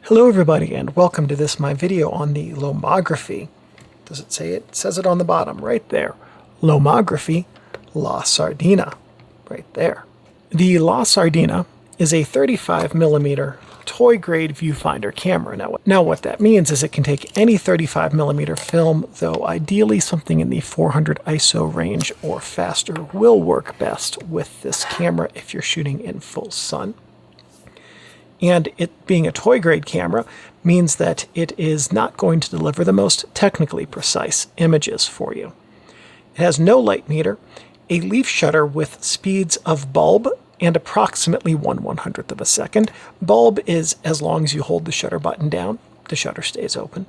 Hello everybody and welcome to this my video on the Lomography. Does it say it? It says it on the bottom right there. Lomography La Sardina right there. The La Sardina is a 35mm toy grade viewfinder camera. Now what that means is it can take any 35mm film, though ideally something in the 400 ISO range or faster will work best with this camera if you're shooting in full sun. And it being a toy grade camera means that it is not going to deliver the most technically precise images for you. It has no light meter, a leaf shutter with speeds of bulb and approximately 1/100th of a second. Bulb is as long as you hold the shutter button down, the shutter stays open.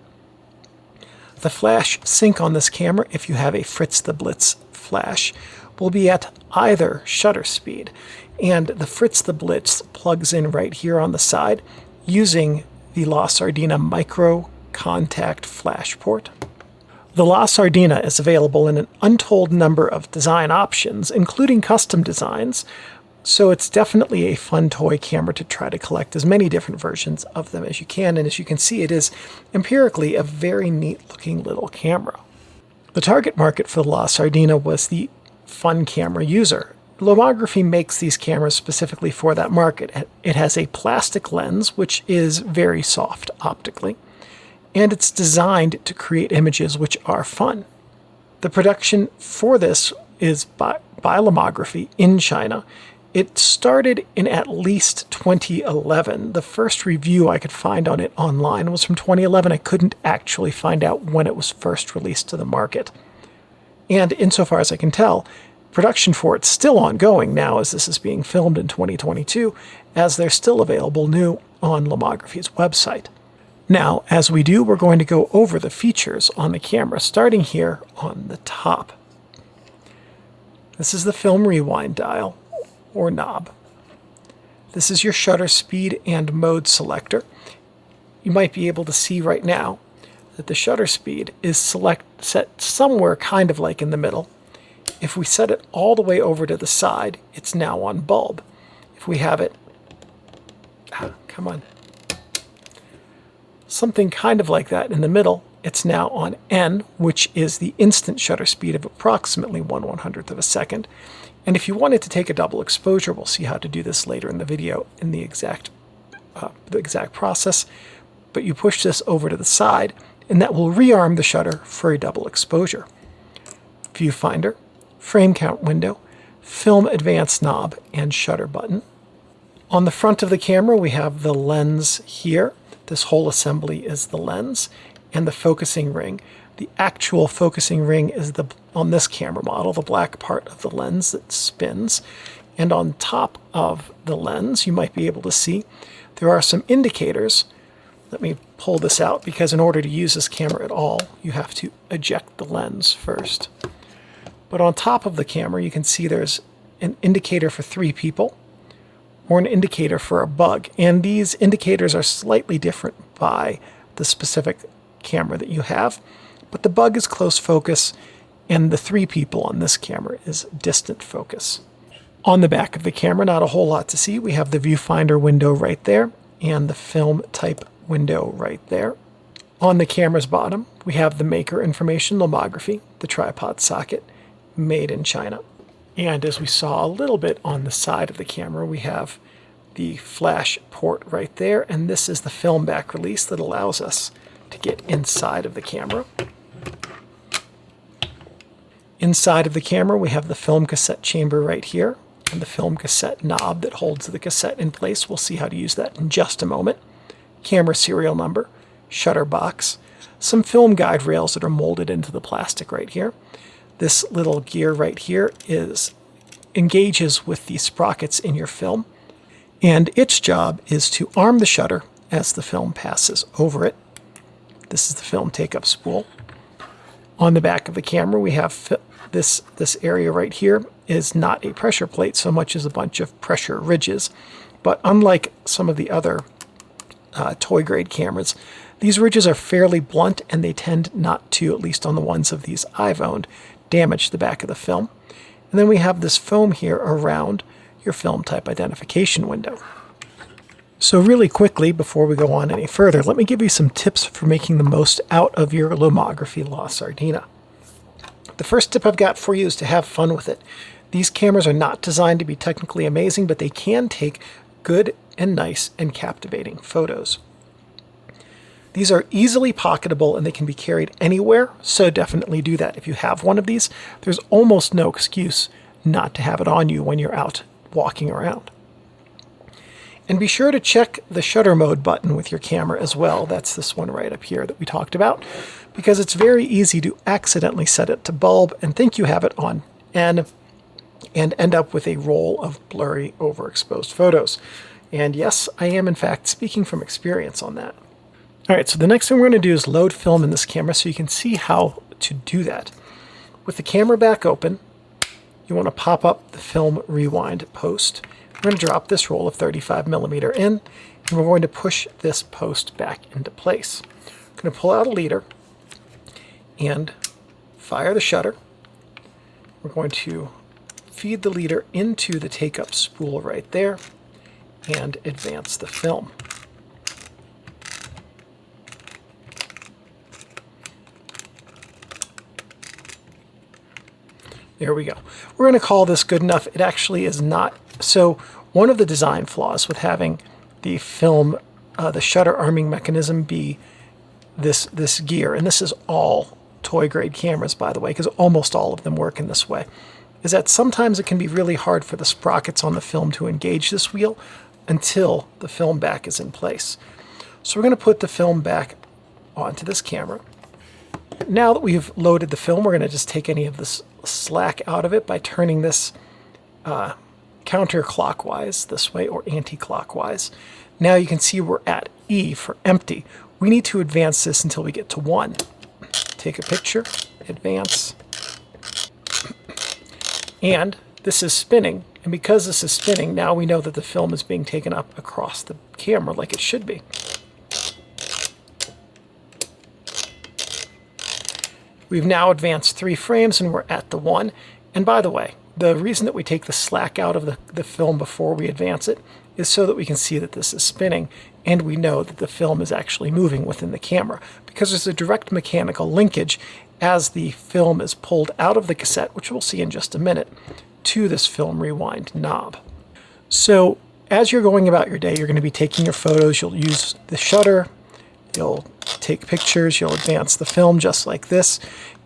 The flash sync on this camera, if you have a Fritz the Blitz flash, will be at either shutter speed. And the Fritz the Blitz plugs in right here on the side using the La Sardina micro contact flash port. The La Sardina is available in an untold number of design options, including custom designs, so it's definitely a fun toy camera to try to collect as many different versions of them as you can, and as you can see, it is empirically a very neat looking little camera. The target market for the La Sardina was the fun camera user. Lomography makes these cameras specifically for that market. It has a plastic lens, which is very soft optically, and it's designed to create images which are fun. The production for this is by Lomography in China. It started in at least 2011. The first review I could find on it online was from 2011. I couldn't actually find out when it was first released to the market. And insofar as I can tell, production for it's still ongoing now as this is being filmed in 2022, as they're still available new on Lomography's website. Now, as we do, we're going to go over the features on the camera, starting here on the top. This is the film rewind dial, or knob. This is your shutter speed and mode selector. You might be able to see right now that the shutter speed is set somewhere kind of like in the middle. If we set it all the way over to the side, it's now on bulb. If we have it, something kind of like that in the middle, it's now on N, which is the instant shutter speed of approximately 1/100th of a second. And if you wanted to take a double exposure, we'll see how to do this later in the video in the exact process, but you push this over to the side, and that will rearm the shutter for a double exposure. Viewfinder, frame count window, film advance knob, and shutter button. On the front of the camera, we have the lens here. This whole assembly is the lens, and the focusing ring. The actual focusing ring is on this camera model, the black part of the lens that spins. And on top of the lens, you might be able to see there are some indicators. Let me pull this out, because in order to use this camera at all, you have to eject the lens first. But on top of the camera, you can see there's an indicator for 3 people or an indicator for a bug. And these indicators are slightly different by the specific camera that you have. But the bug is close focus, and the 3 people on this camera is distant focus. On the back of the camera, not a whole lot to see. We have the viewfinder window right there and the film type window right there. On the camera's bottom, we have the maker information, Lomography, the tripod socket, made in China. And as we saw a little bit on the side of the camera, we have the flash port right there, and this is the film back release that allows us to get inside of the camera. Inside of the camera, we have the film cassette chamber right here, and the film cassette knob that holds the cassette in place. We'll see how to use that in just a moment. Camera serial number, shutter box, some film guide rails that are molded into the plastic right here. This little gear right here engages with the sprockets in your film, and its job is to arm the shutter as the film passes over it. This is the film take-up spool. On the back of the camera, we have this area right here is not a pressure plate so much as a bunch of pressure ridges, but unlike some of the other toy grade cameras, these ridges are fairly blunt, and they tend not to, at least on the ones of these I've owned, damage the back of the film. And then we have this foam here around your film type identification window. So really quickly, before we go on any further, let me give you some tips for making the most out of your Lomography La Sardina. The first tip I've got for you is to have fun with it. These cameras are not designed to be technically amazing, but they can take good and nice and captivating photos. These are easily pocketable and they can be carried anywhere, so definitely do that. If you have one of these, there's almost no excuse not to have it on you when you're out walking around. And be sure to check the shutter mode button with your camera as well. That's this one right up here that we talked about, because it's very easy to accidentally set it to bulb and think you have it on N and end up with a roll of blurry, overexposed photos. And yes, I am in fact speaking from experience on that. All right, so the next thing we're going to do is load film in this camera so you can see how to do that. With the camera back open, you want to pop up the film rewind post. We're going to drop this roll of 35mm in, and we're going to push this post back into place. I'm going to pull out a leader and fire the shutter. We're going to feed the leader into the take-up spool right there and advance the film. There we go. We're going to call this good enough. It actually is not. So one of the design flaws with having the film, the shutter arming mechanism be this gear, and this is all toy grade cameras, by the way, because almost all of them work in this way, is that sometimes it can be really hard for the sprockets on the film to engage this wheel until the film back is in place. So we're going to put the film back onto this camera. Now that we've loaded the film, we're going to just take any of this slack out of it by turning this counterclockwise this way or anti-clockwise. Now you can see we're at E for empty. We need to advance this until we get to 1. Take a picture, advance, and this is spinning. And because this is spinning, now we know that the film is being taken up across the camera like it should be. We've now advanced 3 frames and we're at the 1. And by the way, the reason that we take the slack out of the film before we advance it is so that we can see that this is spinning and we know that the film is actually moving within the camera, because there's a direct mechanical linkage as the film is pulled out of the cassette, which we'll see in just a minute, to this film rewind knob. So as you're going about your day, you're going to be taking your photos. You'll use the shutter, you'll take pictures, you'll advance the film just like this,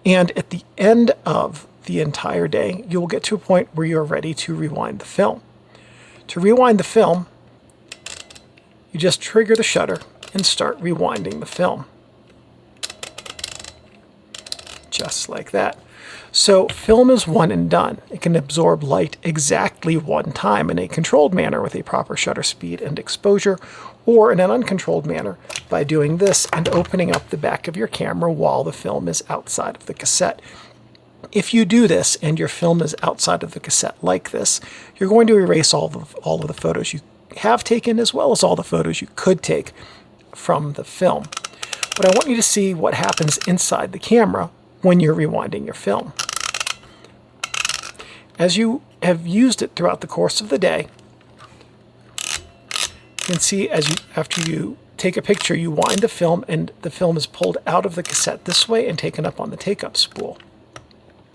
and at the end of the entire day, you'll get to a point where you're ready to rewind the film. To rewind the film, you just trigger the shutter and start rewinding the film. Just like that. So film is one and done. It can absorb light exactly one time in a controlled manner with a proper shutter speed and exposure, or in an uncontrolled manner by doing this and opening up the back of your camera while the film is outside of the cassette. If you do this and your film is outside of the cassette like this, you're going to erase all of the photos you have taken, as well as all the photos you could take from the film. But I want you to see what happens inside the camera when you're rewinding your film. As you have used it throughout the course of the day, you can see after you take a picture, you wind the film and the film is pulled out of the cassette this way and taken up on the take-up spool.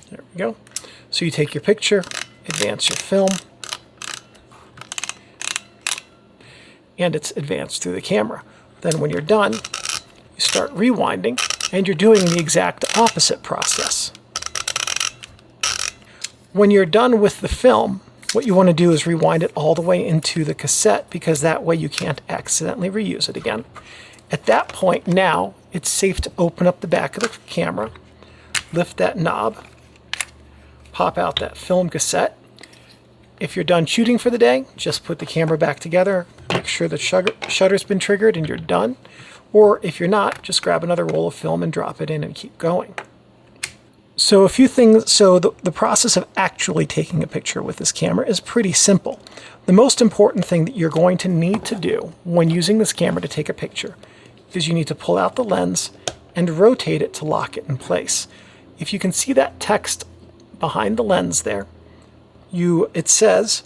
There we go. So you take your picture, advance your film, and it's advanced through the camera. Then when you're done, you start rewinding, and you're doing the exact opposite process. When you're done with the film, what you want to do is rewind it all the way into the cassette, because that way you can't accidentally reuse it again. At that point now, it's safe to open up the back of the camera, lift that knob, pop out that film cassette. If you're done shooting for the day, just put the camera back together, make sure the shutter's been triggered and you're done. Or if you're not, just grab another roll of film and drop it in and keep going. So a few things. So the process of actually taking a picture with this camera is pretty simple. The most important thing that you're going to need to do when using this camera to take a picture is you need to pull out the lens and rotate it to lock it in place. If you can see that text behind the lens there, it says,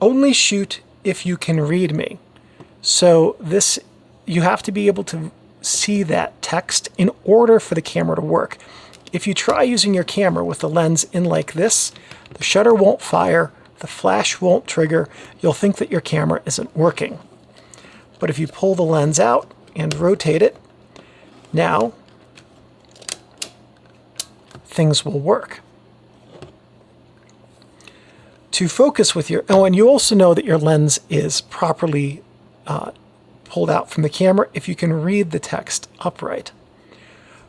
"Only shoot if you can read me." So you have to be able to see that text in order for the camera to work. If you try using your camera with the lens in like this, the shutter won't fire, the flash won't trigger, you'll think that your camera isn't working. But if you pull the lens out and rotate it, now things will work. To focus with your, oh, and you also know that your lens is properly pulled out from the camera if you can read the text upright.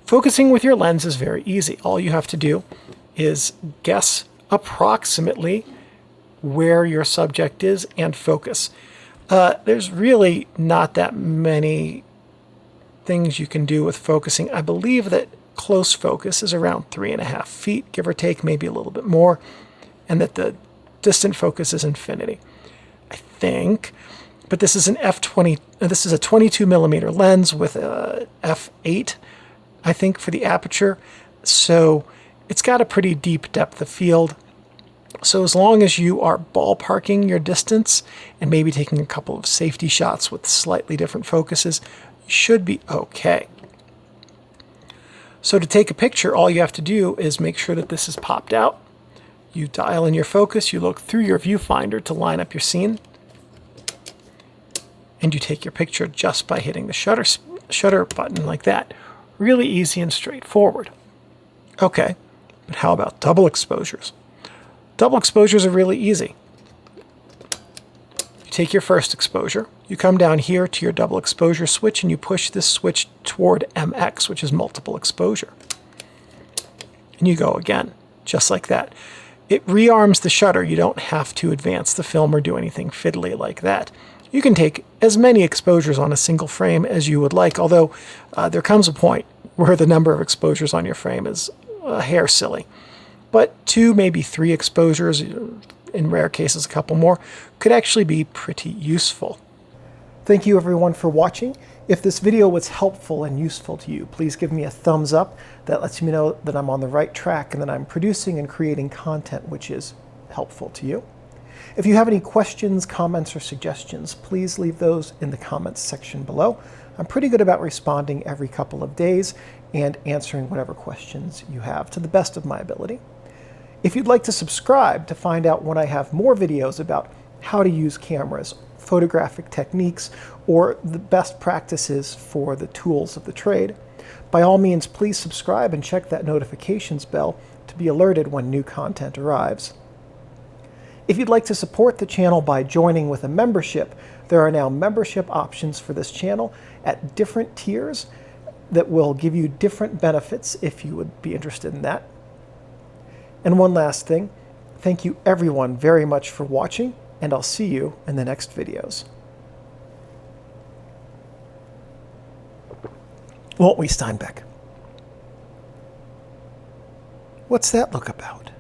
Focusing with your lens is very easy. All you have to do is guess approximately where your subject is and focus. There's really not that many things you can do with focusing. I believe that close focus is around 3.5 feet, give or take, maybe a little bit more, and that the distant focus is infinity, I think. But this is an f20. This is a 22 millimeter lens with a f8, I think, for the aperture. So it's got a pretty deep depth of field. So as long as you are ballparking your distance and maybe taking a couple of safety shots with slightly different focuses, you should be okay. So to take a picture, all you have to do is make sure that this is popped out. You dial in your focus, you look through your viewfinder to line up your scene, and you take your picture just by hitting the shutter button like that. Really easy and straightforward. Okay, but how about double exposures? Double exposures are really easy. You take your first exposure, you come down here to your double exposure switch, and you push this switch toward MX, which is multiple exposure. And you go again, just like that. It rearms the shutter. You don't have to advance the film or do anything fiddly like that. You can take as many exposures on a single frame as you would like, although there comes a point where the number of exposures on your frame is a hair silly. But 2, maybe 3 exposures, in rare cases a couple more, could actually be pretty useful. Thank you everyone for watching. If this video was helpful and useful to you, please give me a thumbs up. That lets me know that I'm on the right track and that I'm producing and creating content which is helpful to you. If you have any questions, comments, or suggestions, please leave those in the comments section below. I'm pretty good about responding every couple of days and answering whatever questions you have to the best of my ability. If you'd like to subscribe to find out when I have more videos about how to use cameras, photographic techniques, or the best practices for the tools of the trade, by all means please subscribe and check that notifications bell to be alerted when new content arrives. If you'd like to support the channel by joining with a membership, there are now membership options for this channel at different tiers that will give you different benefits if you would be interested in that. And one last thing, thank you everyone very much for watching, and I'll see you in the next videos. Won't we, Steinbeck? What's that look about?